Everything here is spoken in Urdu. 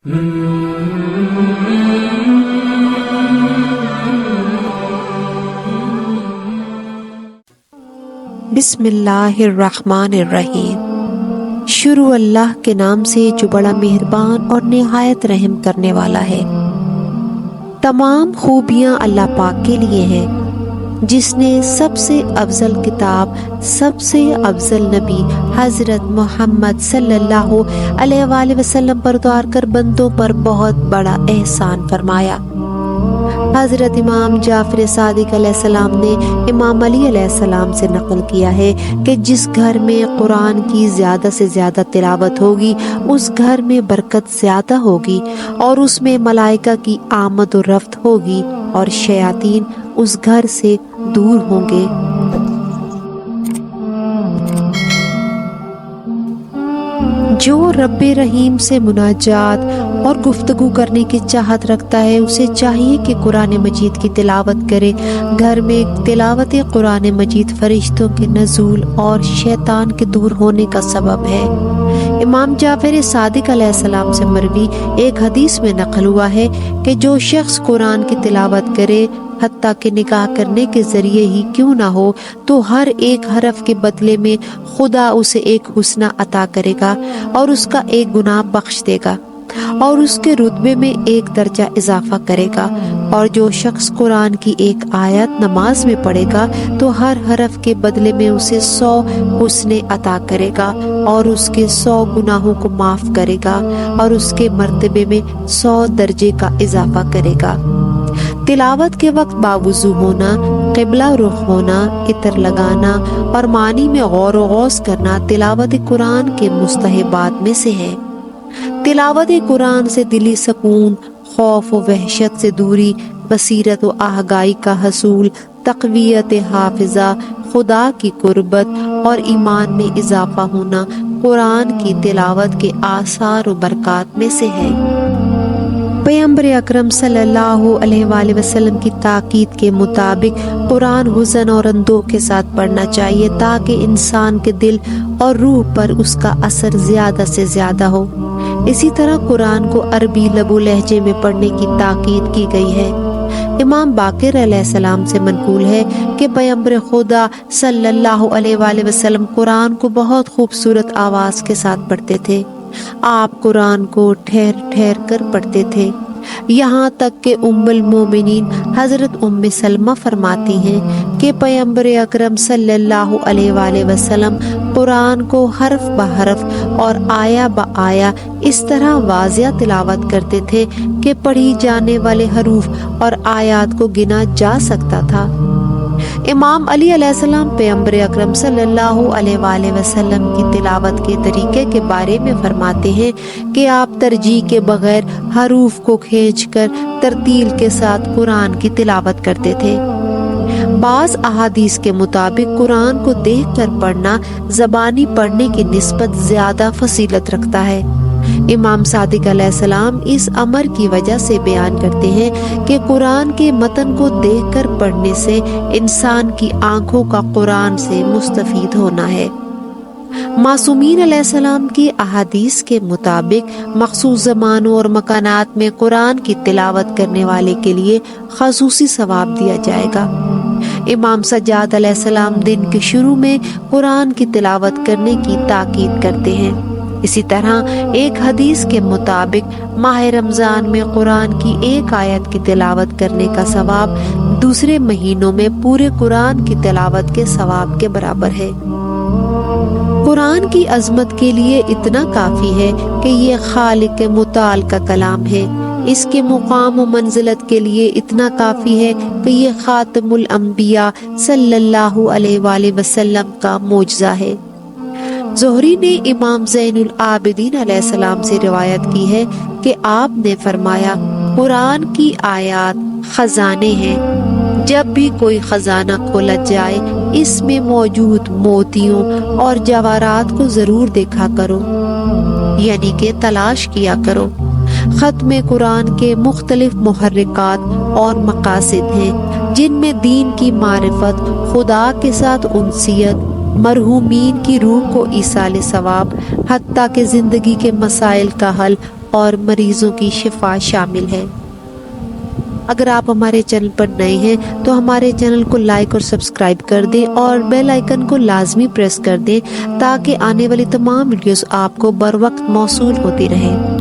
بسم اللہ الرحمن الرحیم۔ شروع اللہ کے نام سے جو بڑا مہربان اور نہایت رحم کرنے والا ہے۔ تمام خوبیاں اللہ پاک کے لیے ہیں، جس نے سب سے افضل کتاب، سب سے افضل نبی حضرت محمد صلی اللہ علیہ وآلہ وسلم پر اتار کر بندوں پر بہت بڑا احسان فرمایا۔ حضرت امام جعفر صادق علیہ السلام نے امام علی علیہ السلام سے نقل کیا ہے کہ جس گھر میں قرآن کی زیادہ سے زیادہ تلاوت ہوگی اس گھر میں برکت زیادہ ہوگی، اور اس میں ملائکہ کی آمد و رفت ہوگی، اور شیاطین اس گھر سے دور ہوں گے۔ جو رب رحیم سے مناجات اور گفتگو کرنے کی چاہت رکھتا ہے اسے چاہیے کہ قرآن مجید کی تلاوت کرے۔ گھر میں تلاوت قرآن مجید فرشتوں کے نزول اور شیطان کے دور ہونے کا سبب ہے۔ امام جعفر صادق علیہ السلام سے مروی ایک حدیث میں نقل ہوا ہے کہ جو شخص قرآن کی تلاوت کرے، حتیٰ کہ نکاح کرنے کے ذریعے ہی کیوں نہ ہو، تو ہر ایک حرف کے بدلے میں خدا اسے ایک حسنہ عطا کرے گا اور اس کا ایک گناہ بخش دے گا اور اس کے رتبے میں ایک درجہ اضافہ کرے گا۔ اور جو شخص قرآن کی ایک آیت نماز میں پڑھے گا تو ہر حرف کے بدلے میں اسے 100 حسنے عطا کرے گا اور اس کے 100 گناہوں کو معاف کرے گا اور اس کے مرتبے میں 100 درجے کا اضافہ کرے گا۔ تلاوت کے وقت باوضو ہونا، قبلہ رخ ہونا، عطر لگانا اور معنی میں غور و غوص کرنا تلاوت قرآن کے مستحبات میں سے ہے۔ تلاوت قرآن سے دلی سکون، خوف و وحشت سے دوری، بصیرت و آگاہی کا حصول، تقویت حافظہ، خدا کی قربت اور ایمان میں اضافہ ہونا قرآن کی تلاوت کے آثار و برکات میں سے ہے۔ پیغمبر اکرم صلی اللہ علیہ وآلہ وسلم کی تاکید کے مطابق قرآن حزن اور اندوہ کے ساتھ پڑھنا چاہیے تاکہ انسان کے دل اور روح پر اس کا اثر زیادہ سے زیادہ ہو۔ اسی طرح قرآن کو عربی لب و لہجے میں پڑھنے کی تاکید کی گئی ہے۔ امام باقر علیہ السلام سے منقول ہے کہ پیغمبر خدا صلی اللہ علیہ وآلہ وسلم قرآن کو بہت خوبصورت آواز کے ساتھ پڑھتے تھے۔ آپ قرآن کو ٹھہر ٹھہر کر پڑھتے تھے، یہاں تک کہ ام المومنین حضرت ام سلمہ فرماتی ہیں کہ پیغمبر اکرم صلی اللہ علیہ وآلہ وسلم قرآن کو حرف بحرف اور آیا با آیا اس طرح واضح تلاوت کرتے تھے کہ پڑھی جانے والے حروف اور آیات کو گنا جا سکتا تھا۔ امام علی علیہ السلام پیغمبر اکرم صلی اللہ علیہ وآلہ وسلم کی تلاوت کے طریقے کے بارے میں فرماتے ہیں کہ آپ ترجیح کے بغیر حروف کو کھینچ کر ترتیل کے ساتھ قرآن کی تلاوت کرتے تھے۔ بعض احادیث کے مطابق قرآن کو دیکھ کر پڑھنا زبانی پڑھنے کی نسبت زیادہ فضیلت رکھتا ہے۔ امام صادق علیہ السلام اس امر کی وجہ سے بیان کرتے ہیں کہ قرآن کے متن کو دیکھ کر پڑھنے سے انسان کی آنکھوں کا قرآن سے مستفید ہونا ہے۔ معصومین علیہ السلام کی احادیث کے مطابق مخصوص زمانوں اور مکانات میں قرآن کی تلاوت کرنے والے کے لیے خصوصی ثواب دیا جائے گا۔ امام سجاد علیہ السلام دن کے شروع میں قرآن کی تلاوت کرنے کی تاکید کرتے ہیں۔ اسی طرح ایک حدیث کے مطابق ماہ رمضان میں قرآن کی ایک آیت کی تلاوت کرنے کا ثواب دوسرے مہینوں میں پورے قرآن کی تلاوت کے ثواب کے برابر ہے۔ قرآن کی عظمت کے لیے اتنا کافی ہے کہ یہ خالق متعال کا کلام ہے۔ اس کے مقام و منزلت کے لیے اتنا کافی ہے کہ یہ خاتم الانبیاء صلی اللہ علیہ وآلہ وسلم کا معجزہ ہے۔ زہری نے امام زین العابدین علیہ السلام سے روایت کی ہے کہ آپ نے فرمایا، قرآن کی آیات خزانے ہیں، جب بھی کوئی خزانہ کھولا جائے اس میں موجود موتیوں اور جواہرات کو ضرور دیکھا کرو، یعنی کہ تلاش کیا کرو۔ ختم قرآن کے مختلف محرکات اور مقاصد ہیں جن میں دین کی معرفت، خدا کے ساتھ انسیت، مرحومین کی روح کو ایصال ثواب، حتیٰ کہ زندگی کے مسائل کا حل اور مریضوں کی شفا شامل ہے۔ اگر آپ ہمارے چینل پر نئے ہیں تو ہمارے چینل کو لائک اور سبسکرائب کر دیں اور بیل آئیکن کو لازمی پریس کر دیں تاکہ آنے والی تمام ویڈیوز آپ کو بر وقت موصول ہوتی رہیں۔